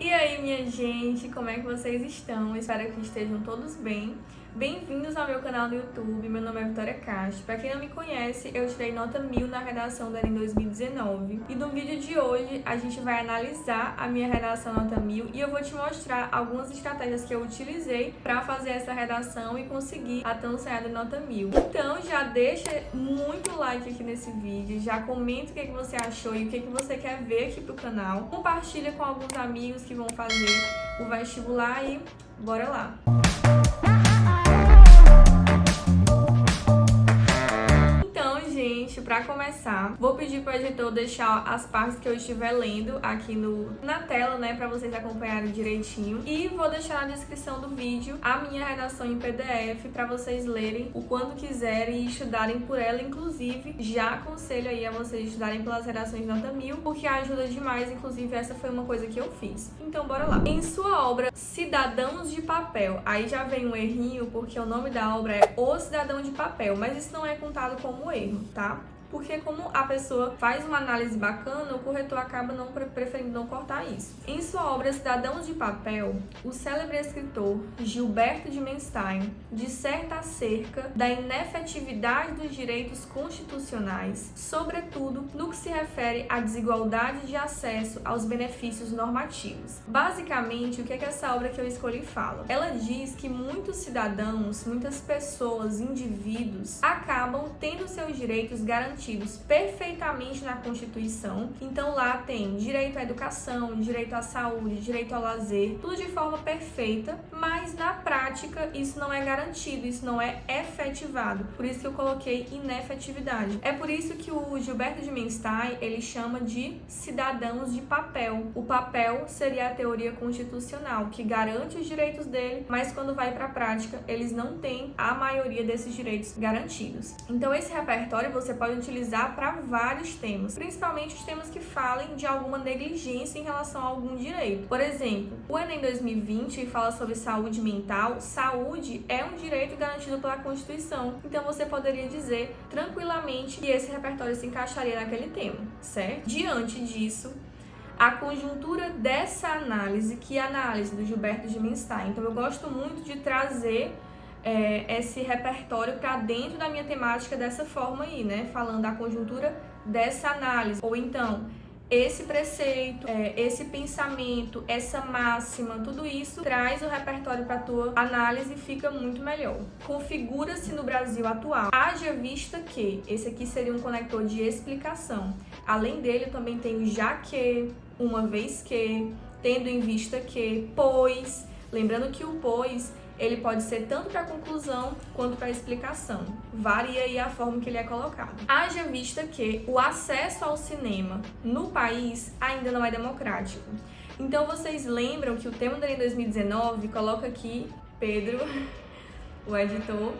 E aí, minha gente, como é que vocês estão? Espero que estejam todos bem. Bem-vindos ao meu canal no YouTube, meu nome é Vitória Castro. Pra quem não me conhece, eu tirei nota 1000 na redação do Enem 2019. E no vídeo de hoje, a gente vai analisar a minha redação nota 1000 e eu vou te mostrar algumas estratégias que eu utilizei pra fazer essa redação e conseguir a tão sonhada nota 1000. Então, já deixa muito like aqui nesse vídeo, já comenta o que você achou e o que você quer ver aqui pro canal. Compartilha com alguns amigos que vão fazer o vestibular e bora lá! Para começar, vou pedir para o editor deixar as partes que eu estiver lendo aqui na tela, né, para vocês acompanharem direitinho. E vou deixar na descrição do vídeo a minha redação em PDF para vocês lerem o quanto quiserem e estudarem por ela. Inclusive, já aconselho aí a vocês estudarem pelas redações de nota 1000, porque ajuda demais. Inclusive, essa foi uma coisa que eu fiz. Então, bora lá. Em sua obra Cidadãos de Papel, aí já vem um errinho, porque o nome da obra é O Cidadão de Papel, mas isso não é contado como erro, tá? Porque como a pessoa faz uma análise bacana, o corretor acaba preferindo não cortar isso. Em sua obra Cidadãos de Papel, o célebre escritor Gilberto de Menstein disserta acerca da inefetividade dos direitos constitucionais, sobretudo no que se refere à desigualdade de acesso aos benefícios normativos. Basicamente, o que essa obra que eu escolhi fala? Ela diz que muitos cidadãos, muitas pessoas, indivíduos, acabam tendo seus direitos garantidos perfeitamente na Constituição. Então lá tem direito à educação, direito à saúde, direito ao lazer, tudo de forma perfeita, mas na prática isso não é garantido, isso não é efetivado. Por isso que eu coloquei inefetividade. É por isso que o Gilberto de Menstein, ele chama de cidadãos de papel. O papel seria a teoria constitucional, que garante os direitos dele, mas quando vai para a prática, eles não têm a maioria desses direitos garantidos. Então esse repertório você pode utilizar para vários temas, principalmente os temas que falem de alguma negligência em relação a algum direito. Por exemplo, o Enem 2020 fala sobre saúde mental. Saúde é um direito garantido pela Constituição, então você poderia dizer tranquilamente que esse repertório se encaixaria naquele tema, certo? Diante disso, a conjuntura dessa análise, que é a análise do Gilberto de Menstein. Então eu gosto muito de trazer esse repertório para dentro da minha temática dessa forma aí, né? Falando da conjuntura dessa análise. Ou então, esse preceito, esse pensamento, essa máxima, tudo isso traz o repertório para a tua análise e fica muito melhor. Configura-se no Brasil atual. Haja vista que, esse aqui seria um conector de explicação. Além dele, eu também tenho já que, uma vez que, tendo em vista que, pois. Lembrando que o pois ele pode ser tanto para a conclusão quanto para a explicação. Varia aí a forma que ele é colocado. Haja vista que o acesso ao cinema no país ainda não é democrático. Então vocês lembram que o tema do Enem 2019, coloca aqui, Pedro, o editor,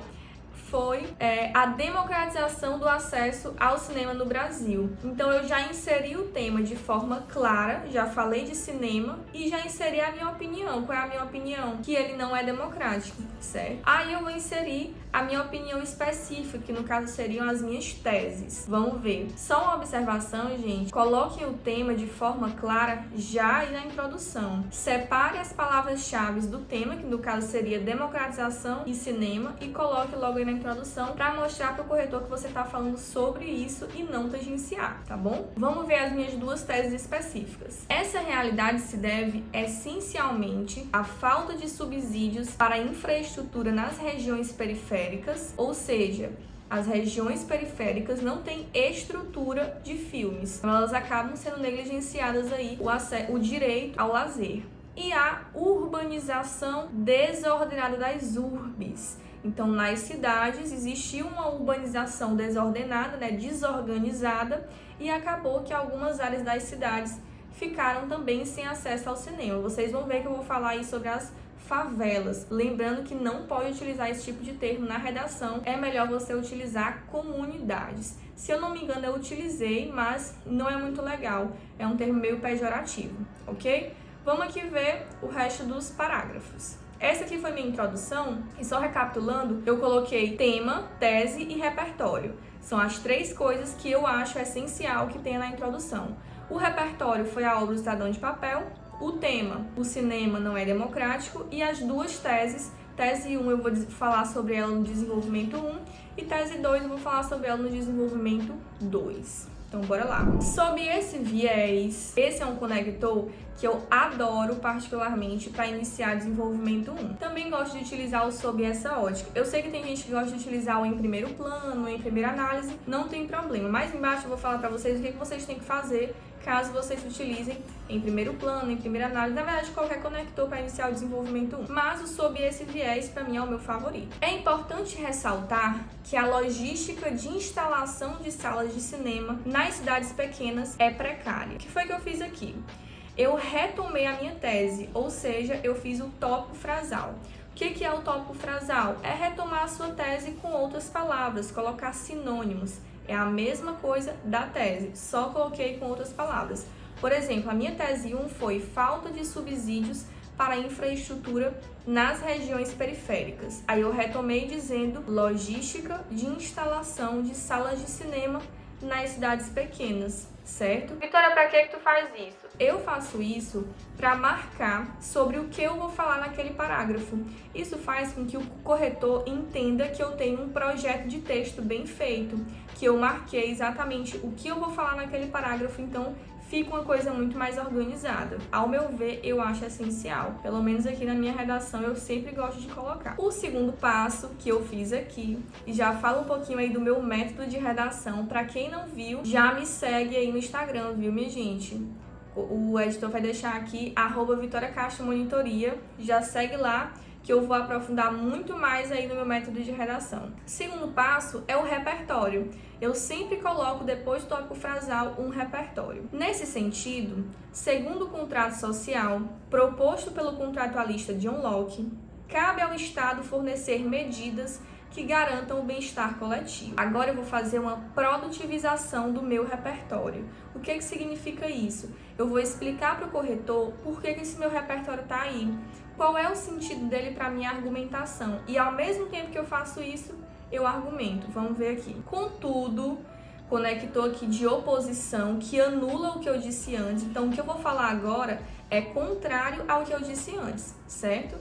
foi a democratização do acesso ao cinema no Brasil. Então eu já inseri o tema de forma clara, já falei de cinema e já inseri a minha opinião. Qual é a minha opinião? Que ele não é democrático, certo? Aí eu vou inserir a minha opinião específica, que no caso seriam as minhas teses. Vamos ver. Só uma observação, gente. Coloquem o tema de forma clara já aí na introdução. Separe as palavras-chave do tema, que no caso seria democratização e cinema, e coloque logo aí na introdução para mostrar para o corretor que você está falando sobre isso e não tangenciar, tá bom? Vamos ver as minhas duas teses específicas. Essa realidade se deve essencialmente à falta de subsídios para a infraestrutura nas regiões periféricas, ou seja, as regiões periféricas não têm estrutura de filmes, então elas acabam sendo negligenciadas aí o direito ao lazer. E a urbanização desordenada das urbes. Então, nas cidades existia uma urbanização desordenada, né, desorganizada, e acabou que algumas áreas das cidades ficaram também sem acesso ao cinema. Vocês vão ver que eu vou falar aí sobre as favelas. Lembrando que não pode utilizar esse tipo de termo na redação, é melhor você utilizar comunidades. Se eu não me engano, eu utilizei, mas não é muito legal, é um termo meio pejorativo, ok? Vamos aqui ver o resto dos parágrafos. Essa aqui foi minha introdução e só recapitulando, eu coloquei tema, tese e repertório. São as três coisas que eu acho essencial que tenha na introdução. O repertório foi a obra O Cidadão de Papel, o tema, o cinema não é democrático, e as duas teses, tese 1 eu vou falar sobre ela no desenvolvimento 1 e tese 2 eu vou falar sobre ela no desenvolvimento 2. Então, bora lá. Sob esse viés, esse é um conector que eu adoro particularmente para iniciar desenvolvimento 1. Também gosto de utilizar o sob essa ótica. Eu sei que tem gente que gosta de utilizar o em primeiro plano, em primeira análise, não tem problema. Mais embaixo eu vou falar para vocês o que vocês têm que fazer caso vocês utilizem em primeiro plano, em primeira análise, na verdade qualquer conector para iniciar o desenvolvimento 1. Mas o sob esse viés, para mim, é o meu favorito. É importante ressaltar que a logística de instalação de salas de cinema nas cidades pequenas é precária. O que foi que eu fiz aqui? Eu retomei a minha tese, ou seja, eu fiz o tópico frasal. O que é o tópico frasal? É retomar a sua tese com outras palavras, colocar sinônimos. É a mesma coisa da tese, só coloquei com outras palavras. Por exemplo, a minha tese 1 foi falta de subsídios para a infraestrutura nas regiões periféricas. Aí eu retomei dizendo logística de instalação de salas de cinema nas cidades pequenas, certo? Vitória, para que tu faz isso? Eu faço isso para marcar sobre o que eu vou falar naquele parágrafo. Isso faz com que o corretor entenda que eu tenho um projeto de texto bem feito, que eu marquei exatamente o que eu vou falar naquele parágrafo, então fica uma coisa muito mais organizada. Ao meu ver, eu acho essencial. Pelo menos aqui na minha redação, eu sempre gosto de colocar. O segundo passo que eu fiz aqui, e já falo um pouquinho aí do meu método de redação. Para quem não viu, já me segue aí no Instagram, viu, minha gente? O editor vai deixar aqui, @VitoriaCastroMonitoria. Já segue lá, que eu vou aprofundar muito mais aí no meu método de redação. Segundo passo é o repertório. Eu sempre coloco depois do tópico frasal um repertório. Nesse sentido, segundo o contrato social proposto pelo contratualista John Locke, cabe ao Estado fornecer medidas que garantam o bem-estar coletivo. Agora eu vou fazer uma produtivização do meu repertório. O que significa isso? Eu vou explicar para o corretor por que esse meu repertório está aí, qual é o sentido dele para a minha argumentação. E ao mesmo tempo que eu faço isso, eu argumento. Vamos ver aqui. Contudo, conector aqui de oposição que anula o que eu disse antes. Então, o que eu vou falar agora é contrário ao que eu disse antes, certo?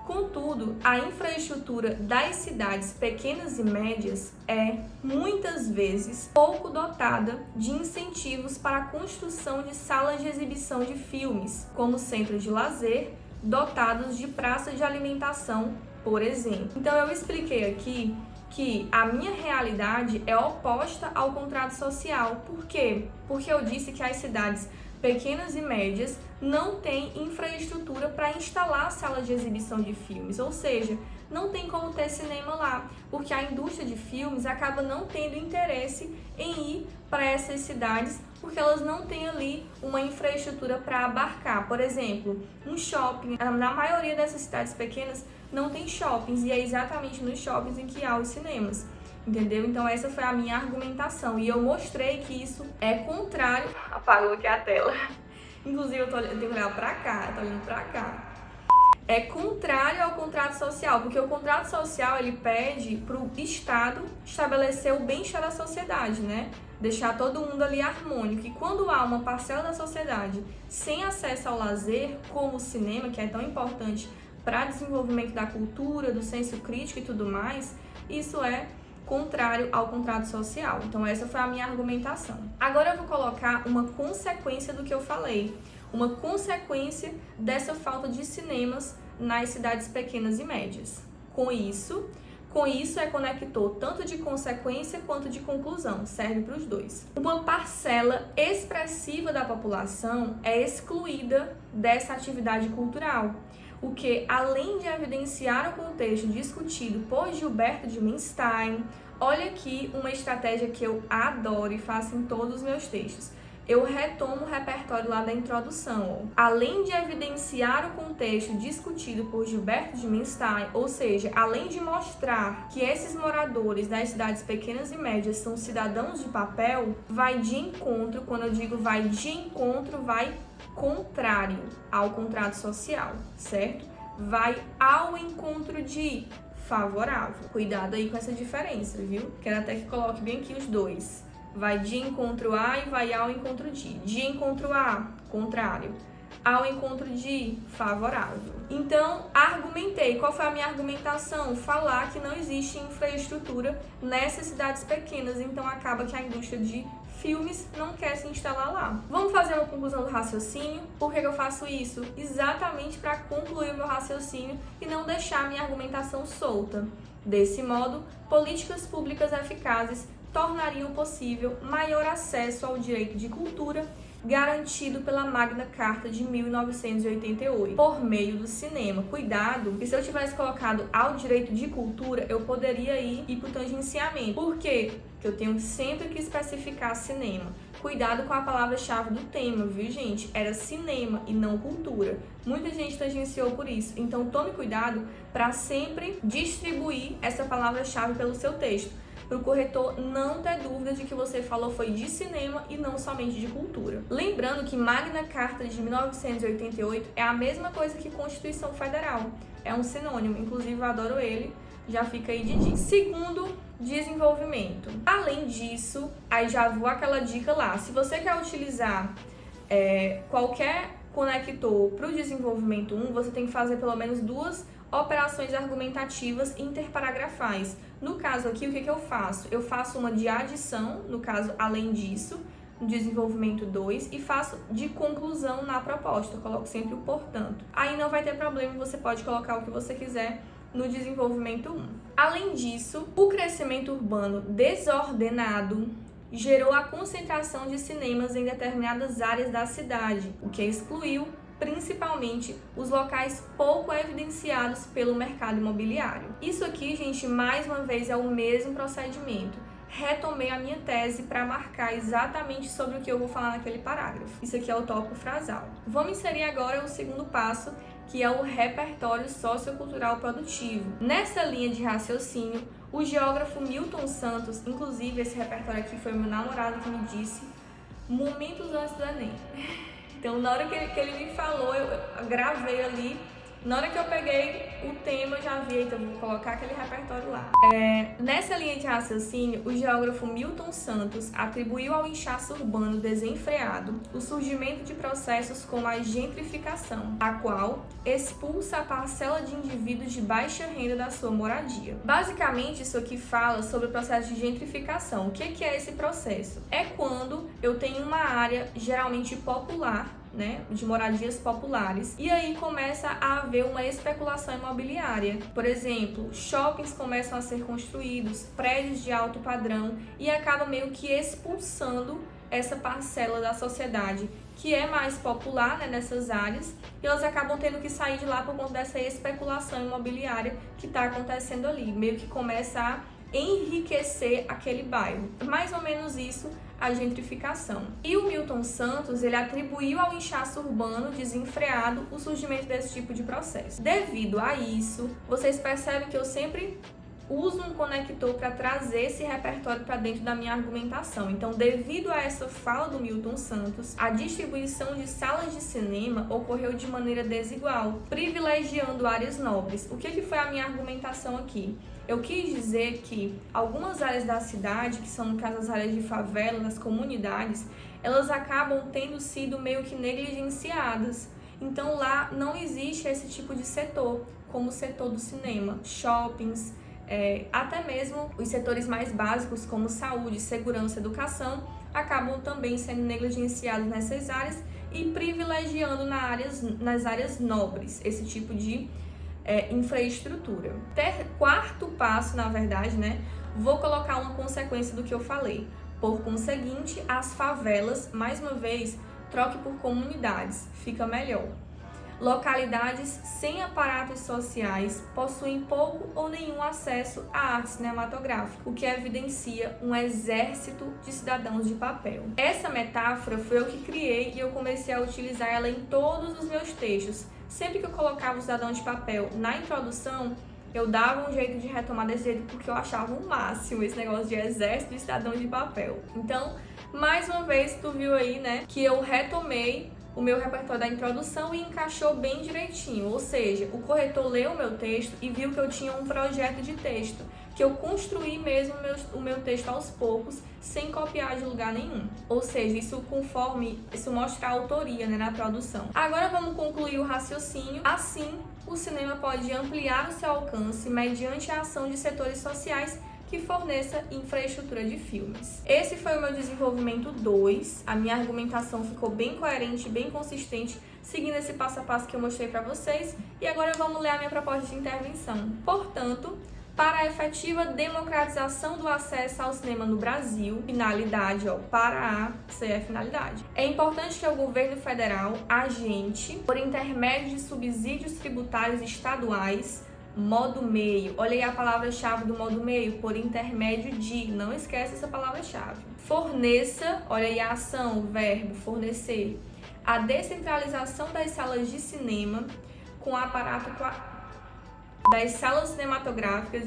Contudo, a infraestrutura das cidades pequenas e médias é, muitas vezes, pouco dotada de incentivos para a construção de salas de exibição de filmes, como centros de lazer, dotados de praças de alimentação, por exemplo. Então, eu expliquei aqui que a minha realidade é oposta ao contrato social. Por quê? Porque eu disse que as cidades pequenas e médias não têm infraestrutura para instalar salas de exibição de filmes, ou seja, não tem como ter cinema lá, porque a indústria de filmes acaba não tendo interesse em ir para essas cidades, porque elas não têm ali uma infraestrutura para abarcar. Por exemplo, um shopping, na maioria dessas cidades pequenas não tem shoppings, e é exatamente nos shoppings em que há os cinemas. Entendeu? Então essa foi a minha argumentação. E eu mostrei que isso é contrário... Apagou aqui a tela. Inclusive eu tenho que olhar pra cá, eu tô olhando pra cá. É contrário ao contrato social, porque o contrato social ele pede pro Estado estabelecer o bem-estar da sociedade, né? Deixar todo mundo ali harmônico. E quando há uma parcela da sociedade sem acesso ao lazer, como o cinema, que é tão importante para desenvolvimento da cultura, do senso crítico e tudo mais, isso é contrário ao contrato social. Então essa foi a minha argumentação. Agora eu vou colocar uma consequência do que eu falei, uma consequência dessa falta de cinemas nas cidades pequenas e médias. Com isso é conector tanto de consequência quanto de conclusão, serve para os dois. Uma parcela expressiva da população é excluída dessa atividade cultural, o que, além de evidenciar o contexto discutido por Gilberto de Menstein, olha aqui uma estratégia que eu adoro e faço em todos os meus textos. Eu retomo o repertório lá da introdução. Além de evidenciar o contexto discutido por Gilberto de Menstein, ou seja, além de mostrar que esses moradores das cidades pequenas e médias são cidadãos de papel, vai de encontro, quando eu digo vai de encontro, vai contrário ao contrato social, certo? Vai ao encontro de favorável. Cuidado aí com essa diferença, viu? Quero até que coloque bem aqui os dois. Vai de encontro a e vai ao encontro de. De encontro a, contrário. ao encontro de favorável. Então, argumentei. Qual foi a minha argumentação? Falar que não existe infraestrutura nessas cidades pequenas, então acaba que a indústria de filmes não quer se instalar lá. Vamos fazer uma conclusão do raciocínio? Por que eu faço isso? Exatamente para concluir o meu raciocínio e não deixar a minha argumentação solta. Desse modo, políticas públicas eficazes tornariam possível maior acesso ao direito de cultura garantido pela Magna Carta de 1988, por meio do cinema. Cuidado, que se eu tivesse colocado ao direito de cultura, eu poderia ir para o tangenciamento. Por quê? Porque eu tenho sempre que especificar cinema. Cuidado com a palavra-chave do tema, viu, gente? Era cinema e não cultura. Muita gente tangenciou por isso. Então, tome cuidado para sempre distribuir essa palavra-chave pelo seu texto, para o corretor não ter dúvida de que você falou foi de cinema e não somente de cultura. Lembrando que Magna Carta de 1988 é a mesma coisa que Constituição Federal. É um sinônimo, inclusive eu adoro ele, já fica aí de dica. Segundo, desenvolvimento. Além disso, aí já vou aquela dica lá. Se você quer utilizar qualquer conector para o desenvolvimento 1, você tem que fazer pelo menos 2 operações argumentativas interparagrafais. No caso aqui, o que eu faço? Eu faço uma de adição, no caso, além disso, no desenvolvimento 2, e faço de conclusão na proposta. Eu coloco sempre o portanto. Aí não vai ter problema, você pode colocar o que você quiser no desenvolvimento 1. Além disso, o crescimento urbano desordenado gerou a concentração de cinemas em determinadas áreas da cidade, o que excluiu principalmente os locais pouco evidenciados pelo mercado imobiliário. Isso aqui, gente, mais uma vez é o mesmo procedimento. Retomei a minha tese para marcar exatamente sobre o que eu vou falar naquele parágrafo. Isso aqui é o tópico frasal. Vamos inserir agora o segundo passo, que é o repertório sociocultural produtivo. Nessa linha de raciocínio, o geógrafo Milton Santos, inclusive esse repertório aqui foi meu namorado que me disse, momentos antes do Enem. Então, na hora que ele me falou, eu gravei ali. Na hora que eu peguei o tema, eu já vi, então vou colocar aquele repertório lá. Nessa linha de raciocínio, o geógrafo Milton Santos atribuiu ao inchaço urbano desenfreado o surgimento de processos como a gentrificação, a qual expulsa a parcela de indivíduos de baixa renda da sua moradia. Basicamente, isso aqui fala sobre o processo de gentrificação. O que é esse processo? É quando eu tenho uma área geralmente popular, né, de moradias populares, e aí começa a haver uma especulação imobiliária. Por exemplo, shoppings começam a ser construídos, prédios de alto padrão, e acaba meio que expulsando essa parcela da sociedade que é mais popular, né, nessas áreas, e elas acabam tendo que sair de lá por conta dessa especulação imobiliária que está acontecendo ali, meio que começa a enriquecer aquele bairro. Mais ou menos isso a gentrificação. E o Milton Santos, ele atribuiu ao inchaço urbano desenfreado o surgimento desse tipo de processo. Devido a isso, vocês percebem que eu sempre uso um conector para trazer esse repertório para dentro da minha argumentação. Então, devido a essa fala do Milton Santos, a distribuição de salas de cinema ocorreu de maneira desigual, privilegiando áreas nobres. O que foi a minha argumentação aqui? Eu quis dizer que algumas áreas da cidade, que são no caso as áreas de favela, das comunidades, elas acabam tendo sido meio que negligenciadas. Então lá não existe esse tipo de setor, como o setor do cinema, shoppings, até mesmo os setores mais básicos como saúde, segurança, educação, acabam também sendo negligenciados nessas áreas e privilegiando nas áreas nobres esse tipo de infraestrutura. Quarto passo, na verdade, né? Vou colocar uma consequência do que eu falei. Por conseguinte, as favelas, mais uma vez, troque por comunidades, fica melhor. Localidades sem aparatos sociais possuem pouco ou nenhum acesso à arte cinematográfica, o que evidencia um exército de cidadãos de papel. Essa metáfora foi eu que criei e eu comecei a utilizar ela em todos os meus textos. Sempre que eu colocava o cidadão de papel na introdução, eu dava um jeito de retomar desse jeito porque eu achava o máximo esse negócio de exército de cidadão de papel. Então, mais uma vez, tu viu aí, né, que eu retomei o meu repertório da introdução e encaixou bem direitinho, ou seja, o corretor leu o meu texto e viu que eu tinha um projeto de texto, que eu construí mesmo o meu texto aos poucos, sem copiar de lugar nenhum. Ou seja, isso mostra a autoria, né, na produção. Agora vamos concluir o raciocínio. Assim, o cinema pode ampliar o seu alcance mediante a ação de setores sociais que forneça infraestrutura de filmes. Esse foi o meu desenvolvimento 2. A minha argumentação ficou bem coerente, bem consistente, seguindo esse passo a passo que eu mostrei para vocês. E agora vamos ler a minha proposta de intervenção. Portanto, para a efetiva democratização do acesso ao cinema no Brasil, finalidade, para a ser a finalidade. É importante que o governo federal agente, por intermédio de subsídios tributários estaduais, modo meio. Olha aí a palavra-chave do modo meio, por intermédio de, não esquece essa palavra-chave. Forneça, olha aí a ação, o verbo, fornecer, a descentralização das salas de cinema com aparato das salas cinematográficas,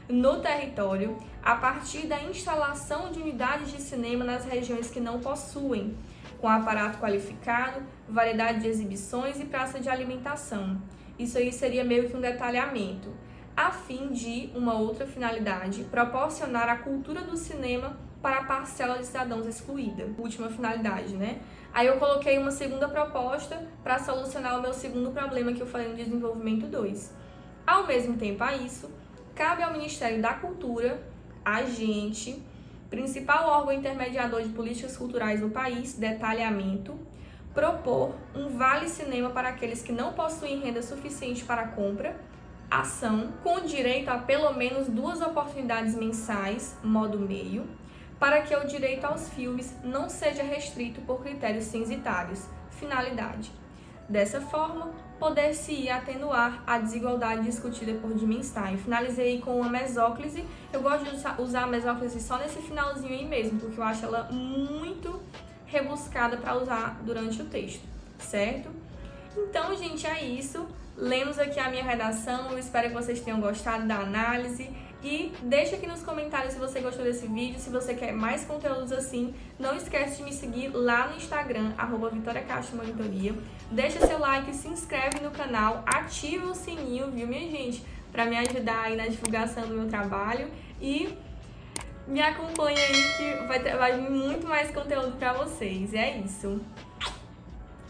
no território, a partir da instalação de unidades de cinema nas regiões que não possuem, com aparato qualificado, variedade de exibições e praça de alimentação. Isso aí seria meio que um detalhamento, a fim de, uma outra finalidade, proporcionar a cultura do cinema para a parcela de cidadãos excluída. Última finalidade, né? Aí eu coloquei uma segunda proposta para solucionar o meu segundo problema que eu falei no desenvolvimento 2. Ao mesmo tempo a isso, cabe ao Ministério da Cultura, agente, principal órgão intermediador de políticas culturais no país, detalhamento, propor um vale-cinema para aqueles que não possuem renda suficiente para a compra, ação, com direito a pelo menos 2 oportunidades mensais, modo meio, para que o direito aos filmes não seja restrito por critérios censitários, finalidade. Dessa forma, poder-se atenuar a desigualdade discutida por Dimenstein. Finalizei com uma mesóclise. Eu gosto de usar a mesóclise só nesse finalzinho aí mesmo, porque eu acho ela muito rebuscada para usar durante o texto, certo? Então, gente, é isso. Lemos aqui a minha redação, eu espero que vocês tenham gostado da análise e deixa aqui nos comentários se você gostou desse vídeo, se você quer mais conteúdos assim. Não esquece de me seguir lá no Instagram, @VitoriaCastroMonitoria. Deixa seu like, se inscreve no canal, ativa o sininho, viu, minha gente? Para me ajudar aí na divulgação do meu trabalho e me acompanha aí que vai vir muito mais conteúdo para vocês. É isso.